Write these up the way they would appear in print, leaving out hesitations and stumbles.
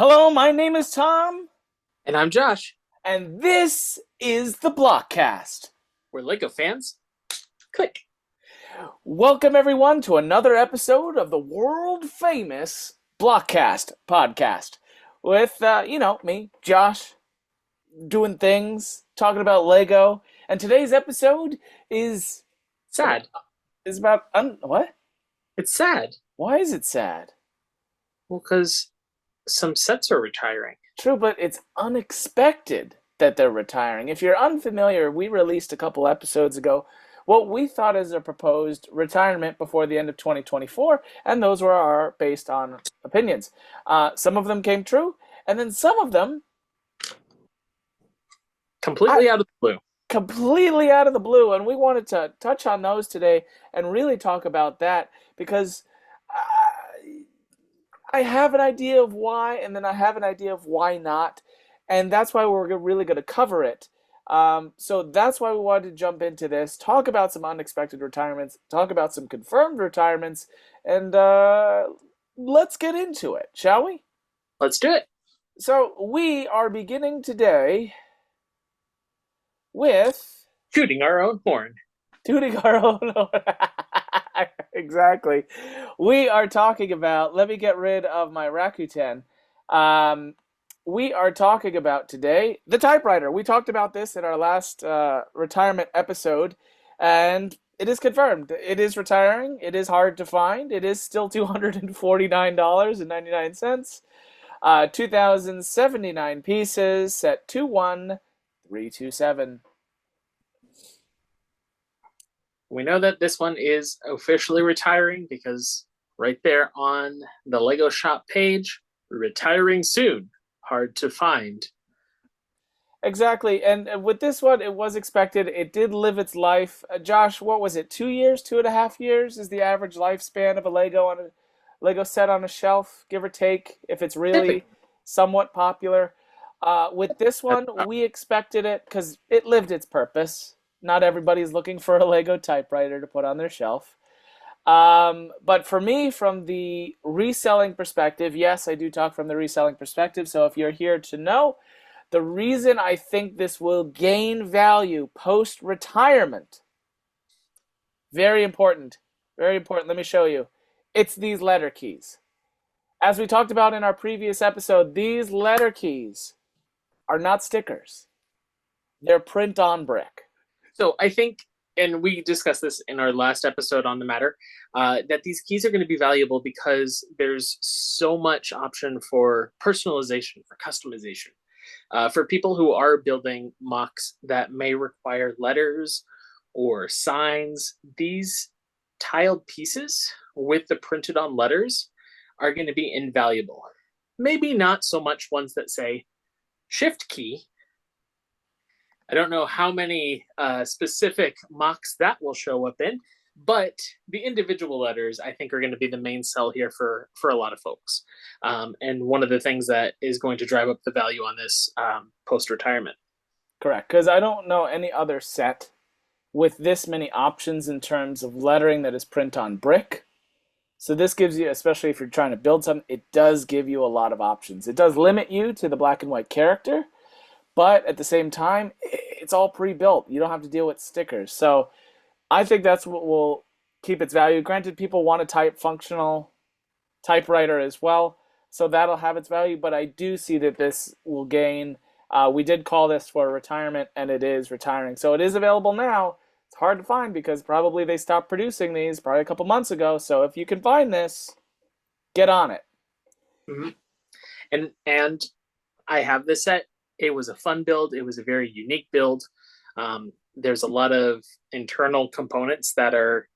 Hello, my name is Tom, And I'm Josh. and this is the BlockCast. We're Lego fans. Click. Welcome, everyone, to another episode of the world famous BlockCast podcast with, me, Josh, doing things, talking about Lego. And today's episode is Sad. about what? It's sad. Why is it sad? Well, because some sets are retiring. True, but it's unexpected that they're retiring. If you're unfamiliar, we released a couple episodes ago what we thought is a proposed retirement before the end of 2024, and those were our based on opinions. Some of them came true, and then some of them Completely out of the blue. completely out of the blue, and we wanted to touch on those today and really talk about that because I have an idea of why, and then I have an idea of why not, and that's why we're really going to cover it. So that's why we wanted to jump into this, talk about some unexpected retirements, talk about some confirmed retirements, and let's get into it, shall we? Let's do it. So we are beginning today with Shooting our own horn. tooting our own horn. Exactly. We are talking about, let me get rid of my Rakuten. We are talking about today the typewriter. We talked about this in our last retirement episode, and it is confirmed. It is retiring. It is hard to find. It is still $249.99. 2,079 pieces, set 21327. We know that this one is officially retiring because right there on the Lego shop page, retiring soon. Hard to find. Exactly. And with this one, it was expected. It did live its life. Josh, what was it? 2 years, 2.5 years is the average lifespan of a Lego set on a shelf, give or take, if it's really Typically. somewhat popular. With this one, we expected it because it lived its purpose. Not everybody's looking for a Lego typewriter to put on their shelf. But for me, from the reselling perspective, yes, I do talk from the reselling perspective. So if you're here to know, the reason I think this will gain value post retirement, very important, very important. Let me show you. It's these letter keys. As we talked about in our previous episode, these letter keys are not stickers, they're print on brick. So I think, and we discussed this in our last episode on the matter, that these keys are going to be valuable because there's so much option for personalization, for customization. For people who are building mocks that may require letters or signs, these tiled pieces with the printed on letters are going to be invaluable. Maybe not so much ones that say shift key. I don't know how many specific mocks that will show up in, but the individual letters I think are going to be the main sell here for a lot of folks, and one of the things that is going to drive up the value on this post retirement. Correct, because I don't know any other set with this many options in terms of lettering that is print on brick. So this gives you, especially if you're trying to build something, it does give you a lot of options. It does limit you to the black and white character, but at the same time, it's all pre-built. You don't have to deal with stickers. So I think that's what will keep its value. Granted, people want a type functional typewriter as well, so that'll have its value, but I do see that this will gain. We did call this for retirement, and it is retiring. So it is available now. It's hard to find because probably they stopped producing these probably a couple months ago. So if you can find this, get on it. Mm-hmm. And I have this set. It was a fun build. It was a very unique build. There's a lot of internal components that are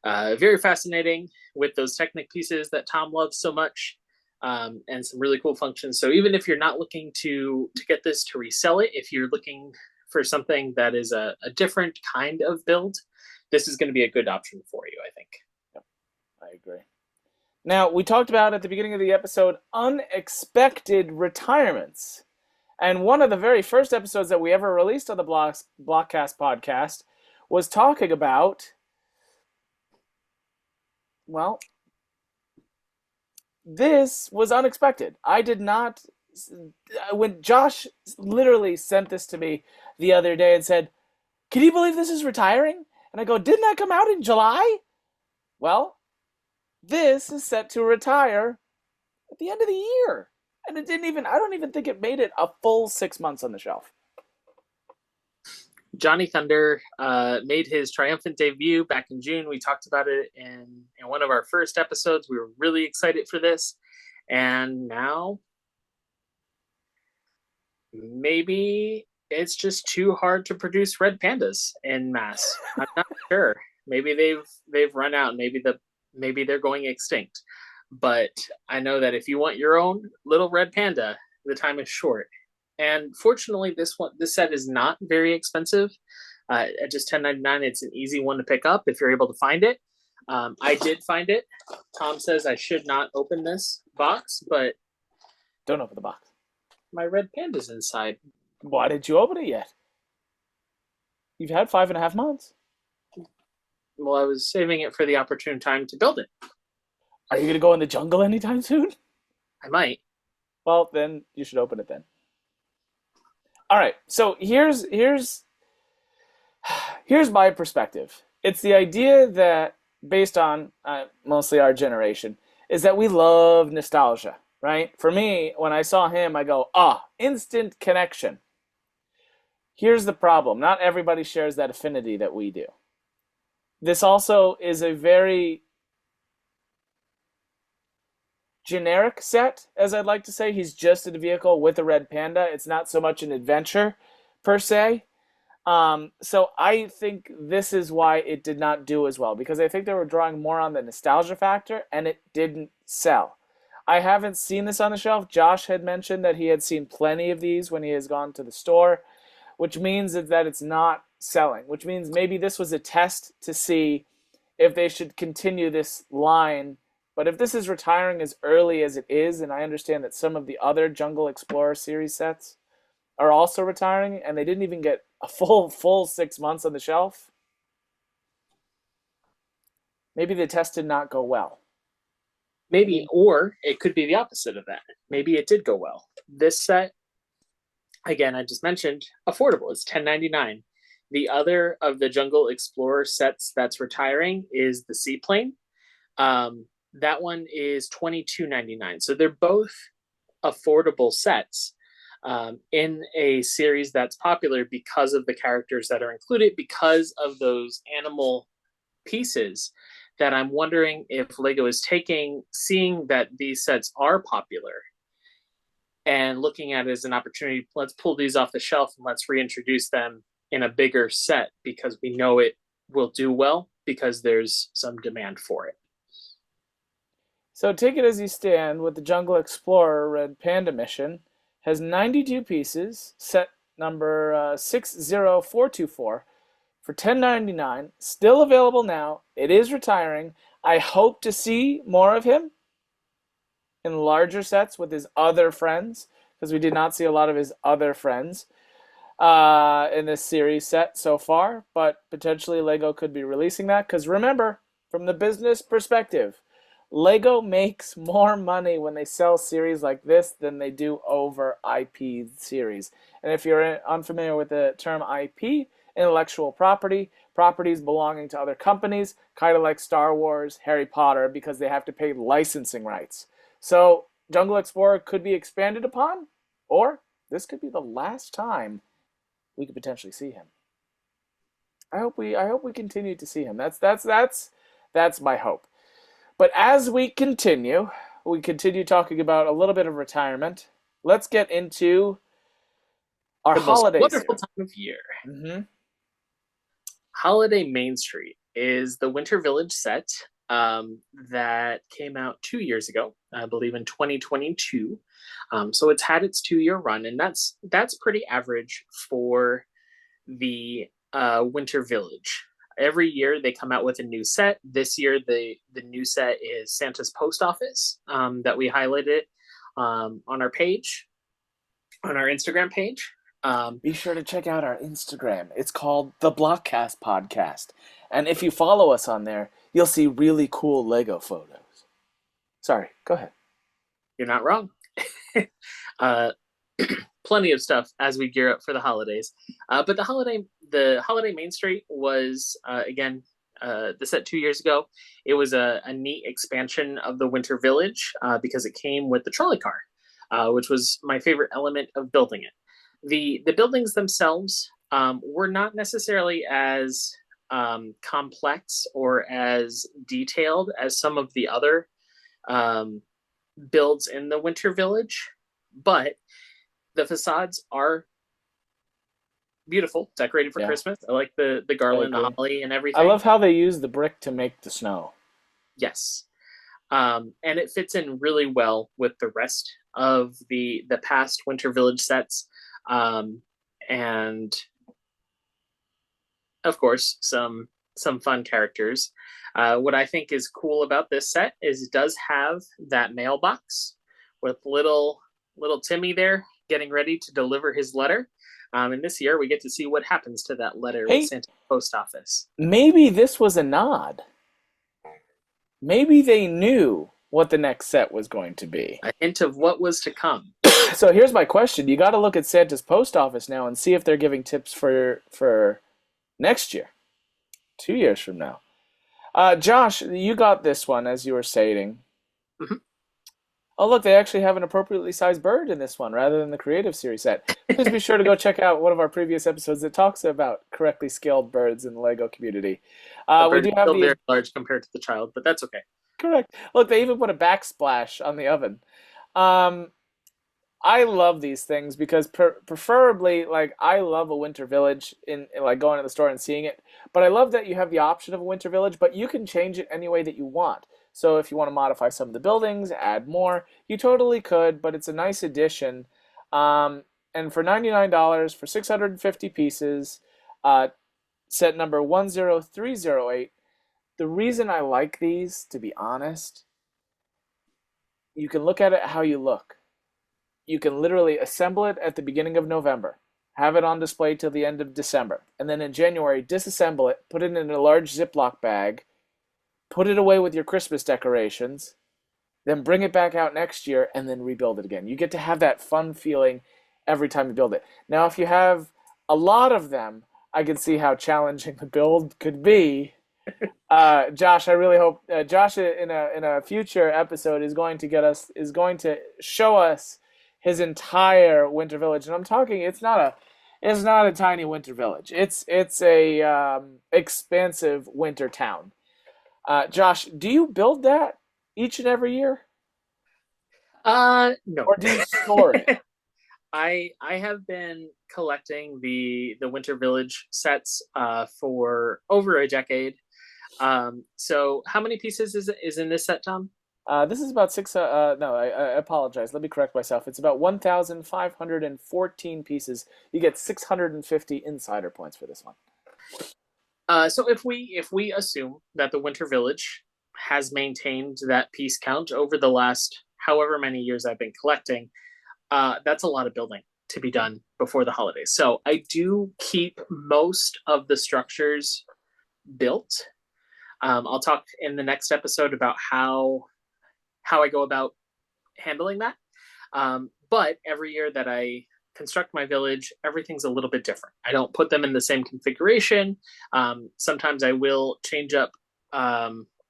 very fascinating with those Technic pieces that Tom loves so much, and some really cool functions. So even if you're not looking to get this to resell it, if you're looking for something that is a different kind of build, this is going to be a good option for you, I think. Yep, I agree. Now, we talked about at the beginning of the episode unexpected retirements. And one of the very first episodes that we ever released on the BlockCast podcast was talking about, well, this was unexpected. I did not. When Josh literally sent this to me the other day and said, "Can you believe this is retiring?" And I go, "Didn't that come out in July?" Well, this is set to retire at the end of the year. And it didn't even, I don't even think it made it a full 6 months on the shelf. Johnny Thunder made his triumphant debut back in June. We talked about it in one of our first episodes. We were really excited for this. And now maybe it's just too hard to produce red pandas in mass. I'm not sure. Maybe they've run out. Maybe they're going extinct. But I know that if you want your own little red panda, the time is short. And fortunately, this set is not very expensive. At just $10.99, it's an easy one to pick up if you're able to find it. I did find it. Tom says I should not open this box, but don't open the box. My red panda's inside. Why didn't you open it yet? You've had 5.5 months. Well, I was saving it for the opportune time to build it. Are you going to go in the jungle anytime soon? I might. Well, then you should open it then. All right, so here's my perspective. It's the idea that, based on mostly our generation, is that we love nostalgia, right? For me, when I saw him, I go, instant connection. Here's the problem. Not everybody shares that affinity that we do. This also is a very generic set, as I'd like to say. He's just a vehicle with a red panda. It's not so much an adventure per se. So I think this is why it did not do as well, because I think they were drawing more on the nostalgia factor and it didn't sell. I haven't seen this on the shelf. Josh had mentioned that he had seen plenty of these when he has gone to the store, which means that it's not selling, which means maybe this was a test to see if they should continue this line. But if this is retiring as early as it is, and I understand that some of the other Jungle Explorer series sets are also retiring, and they didn't even get a full 6 months on the shelf, maybe the test did not go well. Maybe, or it could be the opposite of that. Maybe it did go well. This set, again, I just mentioned, affordable. It's $10.99. The other of the Jungle Explorer sets that's retiring is the Seaplane. That one is $22.99. So they're both affordable sets in a series that's popular because of the characters that are included, because of those animal pieces that I'm wondering if Lego is seeing that these sets are popular and looking at it as an opportunity. Let's pull these off the shelf and let's reintroduce them in a bigger set because we know it will do well because there's some demand for it. So take it as you stand with the Jungle Explorer Red Panda mission. Has 92 pieces, set number 60424 for $10.99. Still available now. It is retiring. I hope to see more of him in larger sets with his other friends, because we did not see a lot of his other friends in this series set so far, but potentially Lego could be releasing that, because remember, from the business perspective, Lego makes more money when they sell series like this than they do over IP series. And if you're unfamiliar with the term IP, intellectual property, properties belonging to other companies, kind of like Star Wars, Harry Potter, because they have to pay licensing rights. So Jungle Explorer could be expanded upon, or this could be the last time we could potentially see him. I hope we continue to see him. That's my hope. But as we continue talking about a little bit of retirement. Let's get into our holidays. Wonderful time of year. Mm-hmm. Holiday Main Street is the Winter Village set that came out 2 years ago, I believe in 2022. So it's had its 2-year run, and that's pretty average for the Winter Village. Every year they come out with a new set. This year the new set is Santa's Post Office that we highlighted on our page, on our Instagram page. Be sure to check out our Instagram. It's called the BlockCast Podcast. And if you follow us on there, you'll see really cool Lego photos. Sorry, go ahead. You're not wrong. uh, Plenty of stuff as we gear up for the holidays. But the holiday Main Street was again the set 2 years ago. It was a neat expansion of the Winter Village because it came with the trolley car, which was my favorite element of building it. The buildings themselves were not necessarily as complex or as detailed as some of the other um, builds in the Winter Village, but the facades are beautiful, decorated for Yeah, Christmas. I like the I garland, the agree. holly, and I everything. love how they use the brick to make the snow. Yes, and it fits in really well with the rest of the past Winter Village sets, and of course some fun characters. What I think is cool about this set is it does have that mailbox with little Timmy there getting ready to deliver his letter. And this year we get to see what happens to that letter with Hey, Santa's post office. maybe this was a nod. Maybe they knew what the next set was going to be. A hint of what was to come. So here's my question. You got to look at Santa's post office now and see if they're giving tips for next year, 2 years from now. Josh, you got this one as you were stating. Mhm. Oh, look, they actually have an appropriately sized bird in this one rather than the Creative Series set. Please be sure to go check out one of our previous episodes that talks about correctly scaled birds in the Lego community. The We bird do is have still the very large compared to the child, but that's okay. correct. Look, they even put a backsplash on the oven. Um, I love these things because preferably, like, I love a winter village in like going to the store and seeing it. But I love that you have the option of a winter village, but you can change it any way that you want. So if you want to modify some of the buildings, add more, you totally could. But it's a nice addition. And for $99 for 650 pieces, uh, set number 10308. The reason I like these, to be honest, you can look at it how you look. You can literally assemble it at the beginning of November, have it on display till the end of December, and then in January, disassemble it, put it in a large Ziploc bag, put it away with your Christmas decorations, then bring it back out next year and then rebuild it again. You get to have that fun feeling every time you build it. Now, if you have a lot of them, I can see how challenging the build could be. Josh, I really hope Josh in a future episode is going to show us his entire winter village, and I'm talking it's not a tiny winter village. It's a expansive winter town. Josh, do you build that each and every year, No. or do you store it? I have been collecting the Winter Village sets for over a decade. So how many pieces is in this set, Tom? This is about six. No, I apologize. Let me correct myself. It's about 1,514 pieces. You get 650 insider points for this one. So if we assume that the Winter Village has maintained that piece count over the last however many years I've been collecting, that's a lot of building to be done before the holidays. So I do keep most of the structures built. I'll talk in the next episode about how I go about handling that. But every year that I construct my village, everything's a little bit different. I don't put them in the same configuration. Sometimes I will change up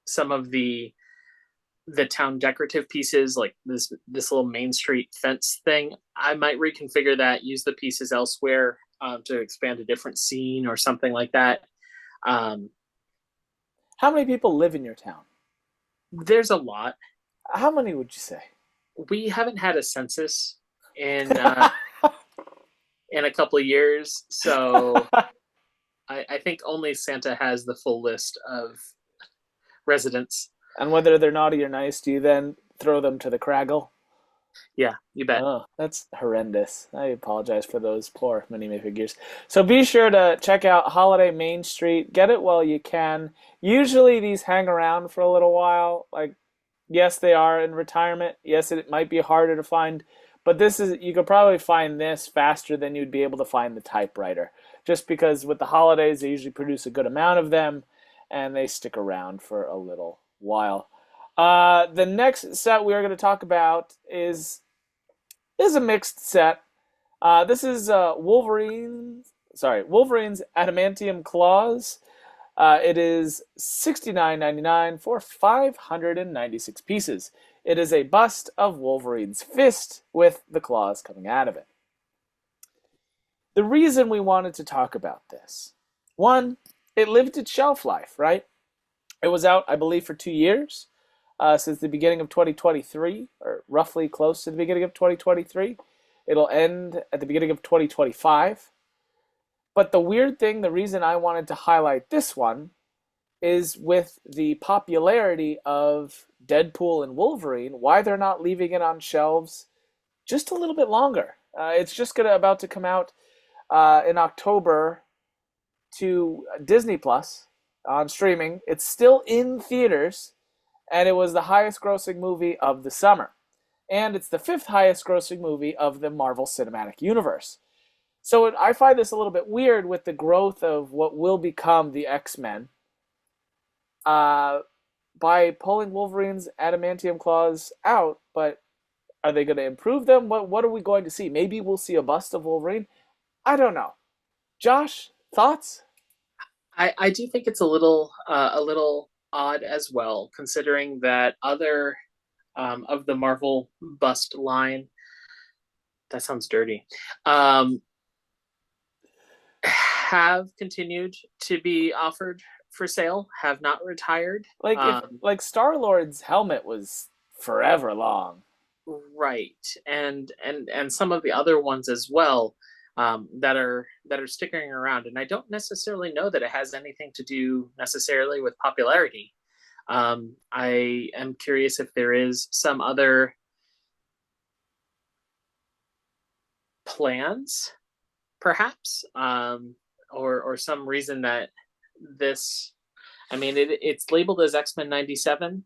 some of the town decorative pieces, like this little Main Street fence thing. I might reconfigure that, use the pieces elsewhere to expand a different scene or something like that. Um, How many people live in your town? there's a lot. How many would you say? We haven't had a census in in a couple of years, so I think only Santa has the full list of residents. And whether they're naughty or nice, do you then throw them to the Craggle? Yeah, you bet. Oh, that's horrendous. I apologize for those poor mini figures. So be sure to check out Holiday Main Street. Get it while you can. Usually these hang around for a little while. Like, yes, they are in retirement. Yes, it might be harder to find, but this is you could probably find this faster than you'd be able to find the Typewriter. Just because with the holidays they usually produce a good amount of them and they stick around for a little while. The next set we are going to talk about is a mixed set. This is Wolverine's Adamantium Claws. It is $69.99 for 596 pieces. It is a bust of Wolverine's fist with the claws coming out of it. The reason we wanted to talk about this, one, it lived its shelf life, right? It was out, I believe, for 2 years, since the beginning of 2023, or roughly close to the beginning of 2023. It'll end at the beginning of 2025. But the weird thing, the reason I wanted to highlight this one is with the popularity of Deadpool and Wolverine, why they're not leaving it on shelves just a little bit longer. It's just about to come out in October to Disney Plus on streaming. It's still in theaters, and it was the highest grossing movie of the summer. And it's the fifth highest grossing movie of the Marvel Cinematic Universe. So I find this a little bit weird with the growth of what will become the X-Men. By pulling Wolverine's adamantium claws out, but are they going to improve them? What are we going to see? Maybe we'll see a bust of Wolverine. I don't know. Josh, thoughts? I do think it's a little odd as well, considering that other of the Marvel bust line. That sounds dirty. Have continued to be offered for sale, have not retired. Like Star-Lord's helmet was forever long. Right, and some of the other ones as well, that are sticking around, and I don't necessarily know that it has anything to do necessarily with popularity. I am curious if there is some other plans, perhaps, or some reason that this. I mean, it's labeled as X-Men '97,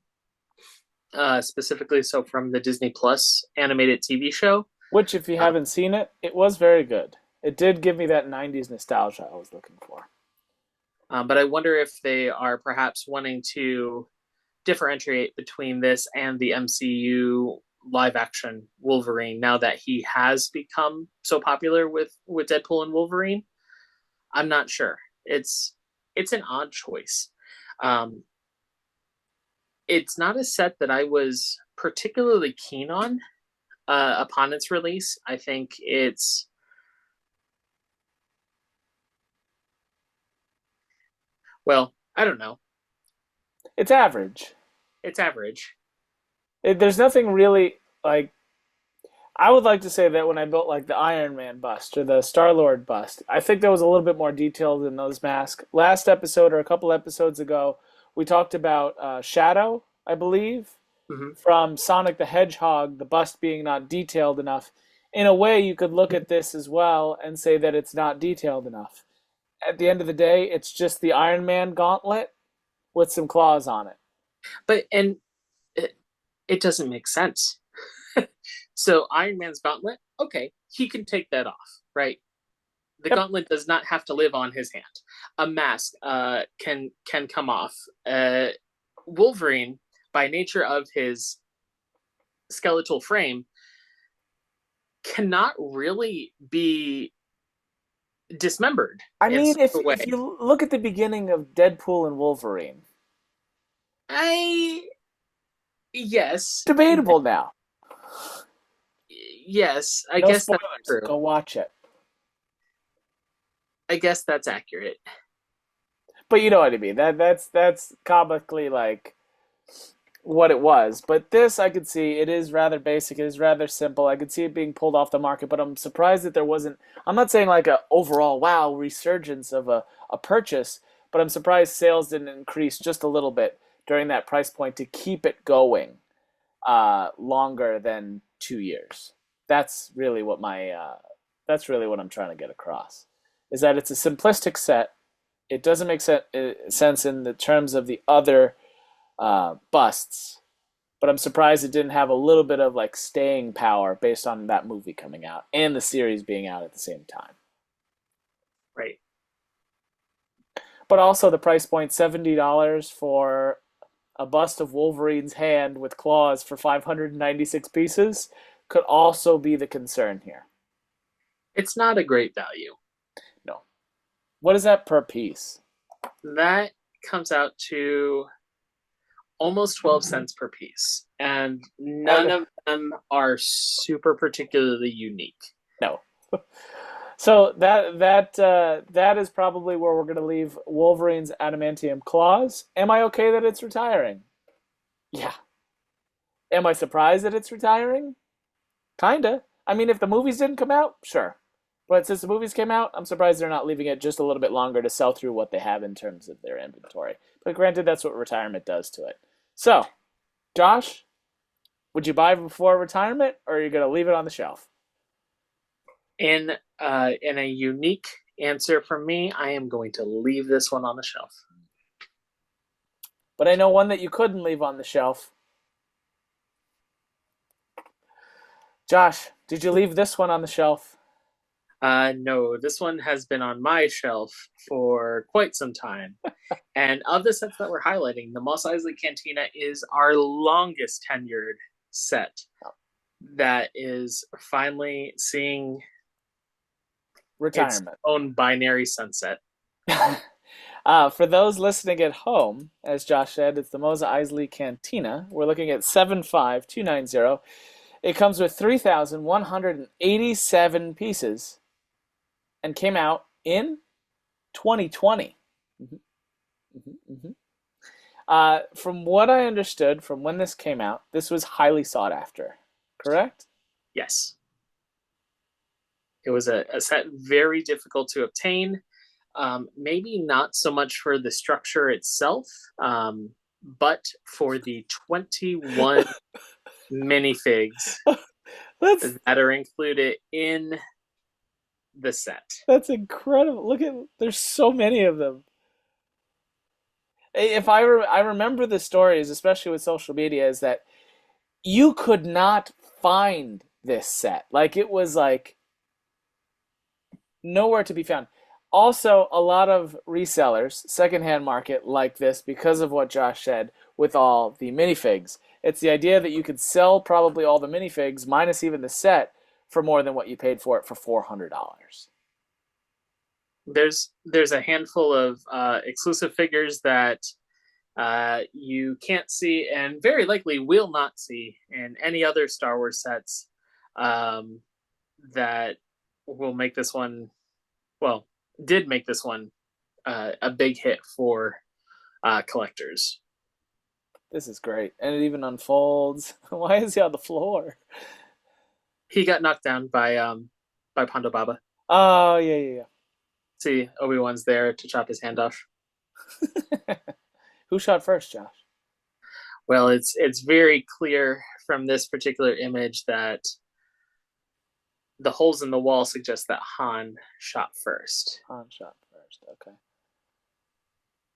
specifically so from the Disney Plus animated TV show. Which, if you haven't seen it, it was very good. It did give me that 90s nostalgia I was looking for. But I wonder if they are perhaps wanting to differentiate between this and the MCU live action Wolverine now that he has become so popular with Deadpool and Wolverine. I'm not sure. It's an odd choice. Um, it's not a set that I was particularly keen on upon its release. I think I don't know. It's average. It's average. There's nothing really like. I would like to say that when I built like the Iron Man bust or the Star Lord bust, I think that was a little bit more detailed in those masks. Last episode or a couple episodes ago, we talked about Shadow, I believe, Mm-hmm. from Sonic the Hedgehog, the bust being not detailed enough. In a way, you could look at this as well and say that it's not detailed enough. At the end of the day, it's just the Iron Man gauntlet with some claws on it. But it doesn't make sense. So Iron Man's gauntlet, okay, he can take that off, right? The Yep. gauntlet does not have to live on his hand. A mask can come off. Wolverine, by nature of his skeletal frame, cannot really be dismembered I in mean, such a way. if you look at the beginning of Deadpool and Wolverine, I yes, debatable now. yes, I No guess spoilers. that's true. Go watch it. I guess that's accurate. But you know what I mean. That's comically like what it was. But this I could see it is rather basic, it is rather simple. I could see it being pulled off the market, but I'm surprised that there wasn't I'm not saying like a overall wow resurgence of a purchase, but I'm surprised sales didn't increase just a little bit during that price point to keep it going longer than 2 years. That's really what that's really what I'm trying to get across. Is that it's a simplistic set. It doesn't make sense in the terms of the other busts, but I'm surprised it didn't have a little bit of like staying power based on that movie coming out and the series being out at the same time. Right. But also the price point $70 for a bust of Wolverine's hand with claws for 596 pieces could also be the concern here. It's not a great value. No. What is that per piece? That comes out to almost 12 cents per piece. And none of them are super particularly unique. No. So that is probably where we're going to leave Wolverine's adamantium claws. Am I okay that it's retiring? Yeah. Am I surprised that it's retiring? Kinda. I mean, if the movies didn't come out, sure. But since the movies came out, I'm surprised they're not leaving it just a little bit longer to sell through what they have in terms of their inventory. But granted, that's what retirement does to it. So, Josh, would you buy before retirement, or are you going to leave it on the shelf? In a unique answer from me, I am going to leave this one on the shelf. But I know one that you couldn't leave on the shelf. Josh, did you leave this one on the shelf? No, this one has been on my shelf for quite some time. And of the sets that we're highlighting, the Mos Eisley Cantina is our longest tenured set that is finally seeing retirement. Its own binary sunset. For those listening at home, as Josh said, it's the Mos Eisley Cantina. We're looking at 75290. It comes with 3,187 pieces and came out in 2020. From what I understood from when this came out, this was highly sought after, correct? Yes. It was a set very difficult to obtain. Maybe not so much for the structure itself, but for the 21 minifigs that are included in the set. That's incredible. Look at, there's so many of them. If I remember the stories, especially with social media, is that you could not find this set. Like, it was like nowhere to be found. Also, a lot of resellers, secondhand market, like this because of what Josh said with all the minifigs. It's the idea that you could sell probably all the minifigs, minus even the set, for more than what you paid for it for $400. There's a handful of exclusive figures that you can't see and very likely will not see in any other Star Wars sets that will make this one, well, did make this one a big hit for collectors. This is great. And it even unfolds. Why is he on the floor? He got knocked down by Panda Baba. Oh, yeah. See, Obi-Wan's there to chop his hand off. Who shot first, Josh? Well, it's very clear from this particular image that the holes in the wall suggest that Han shot first. Han shot first, okay.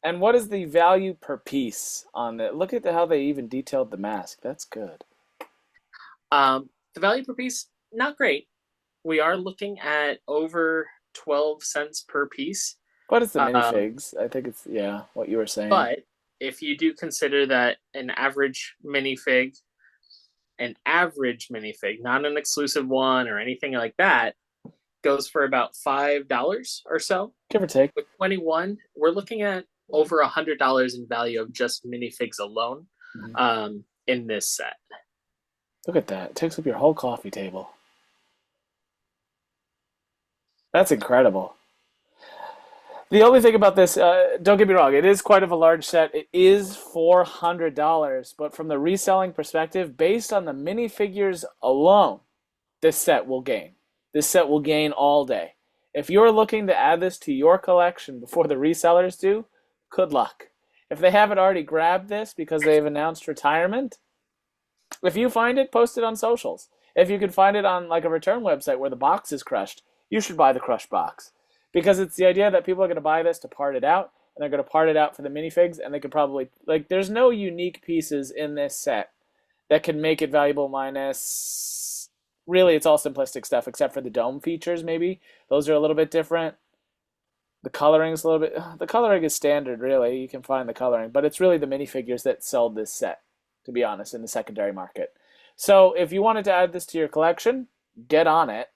And what is the value per piece on it? Look at how they even detailed the mask. That's good. The value per piece, not great. We are looking at over 12 cents per piece. But it's the minifigs. I think it's, yeah, what you were saying. But if you do consider that an average minifig, not an exclusive one or anything like that, goes for about $5 or so. Give or take. With 21, we're looking at over $100 in value of just minifigs alone in this set. Look at that. It takes up your whole coffee table. That's incredible. The only thing about this, don't get me wrong, it is quite of a large set. It is $400, but from the reselling perspective, based on the minifigures alone, this set will gain. This set will gain all day. If you're looking to add this to your collection before the resellers do, good luck. If they haven't already grabbed this because they've announced retirement, if you find it, post it on socials. If you can find it on like a return website where the box is crushed, you should buy the crushed box. Because it's the idea that people are going to buy this to part it out, and they're going to part it out for the minifigs, and they could probably, like, there's no unique pieces in this set that can make it valuable minus, really, it's all simplistic stuff, except for the dome features, maybe. Those are a little bit different. The coloring is a little bit. The coloring is standard, really. You can find the coloring, but it's really the minifigures that sell this set, to be honest, in the secondary market. So if you wanted to add this to your collection, get on it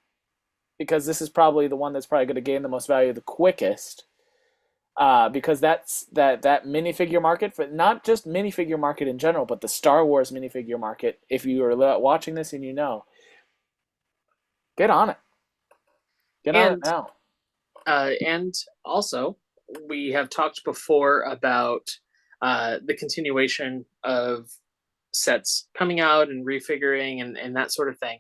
because this is probably the one that's probably going to gain the most value the quickest. Because that minifigure market, for not just minifigure market in general, but the Star Wars minifigure market. If you are watching this and get on it. Get on it And now. and also, we have talked before about the continuation of sets coming out and refiguring and that sort of thing.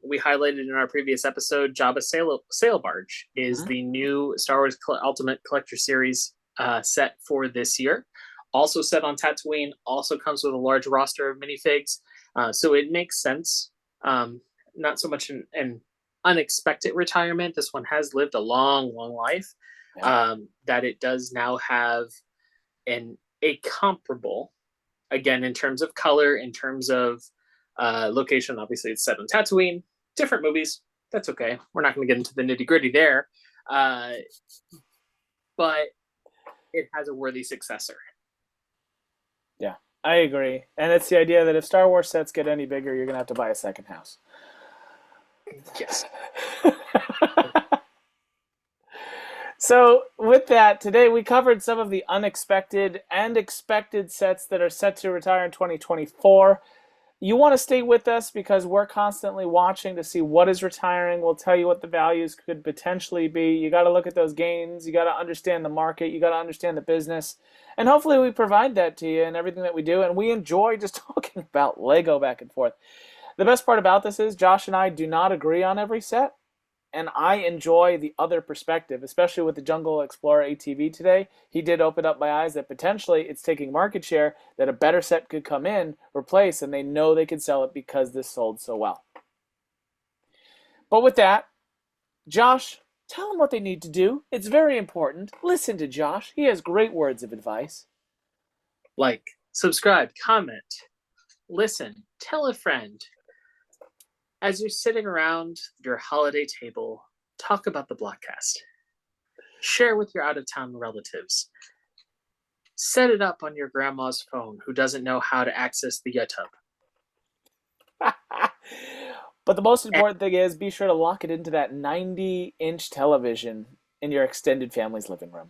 We highlighted in our previous episode, Jabba's Sail Barge is the new Star Wars Ultimate Collector Series set for this year. Also set on Tatooine, also comes with a large roster of minifigs. So it makes sense. Not so much an unexpected retirement. This one has lived a long, long life. That it does now have a comparable, again, in terms of color, in terms of location. Obviously, it's set on Tatooine. Different movies. That's okay. We're not going to get into the nitty gritty there. But it has a worthy successor. Yeah, I agree. And it's the idea that if Star Wars sets get any bigger, you're going to have to buy a second house. Yes. So with that, today we covered some of the unexpected and expected sets that are set to retire in 2024. You want to stay with us because we're constantly watching to see what is retiring. We'll tell you what the values could potentially be. You got to look at those gains. You got to understand the market. You got to understand the business. And hopefully we provide that to you in everything that we do. And we enjoy just talking about Lego back and forth. The best part about this is Josh and I do not agree on every set. And I enjoy the other perspective, especially with the Jungle Explorer ATV today. He did open up my eyes that potentially it's taking market share that a better set could come in, replace, and they know they can sell it because this sold so well. But with that, Josh, tell them what they need to do. It's very important. Listen to Josh. He has great words of advice. Like, subscribe, comment, listen, tell a friend. As you're sitting around your holiday table, talk about the BlockCast. Share with your out-of-town relatives. Set it up on your grandma's phone who doesn't know how to access the YouTube. But the most important thing is be sure to lock it into that 90-inch television in your extended family's living room.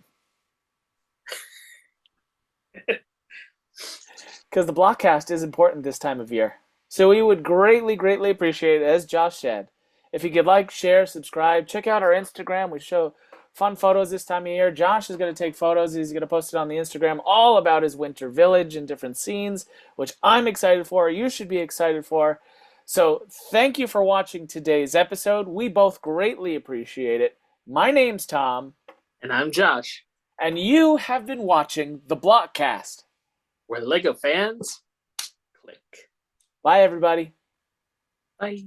Because the BlockCast is important this time of year. So we would greatly, greatly appreciate it, as Josh said, if you could like, share, subscribe, check out our Instagram. We show fun photos this time of year. Josh is going to take photos. He's going to post it on the Instagram all about his winter village and different scenes, which I'm excited for. You should be excited for. So thank you for watching today's episode. We both greatly appreciate it. My name's Tom. And I'm Josh. And you have been watching the BlockCast, where Lego fans click. Bye, everybody. Bye.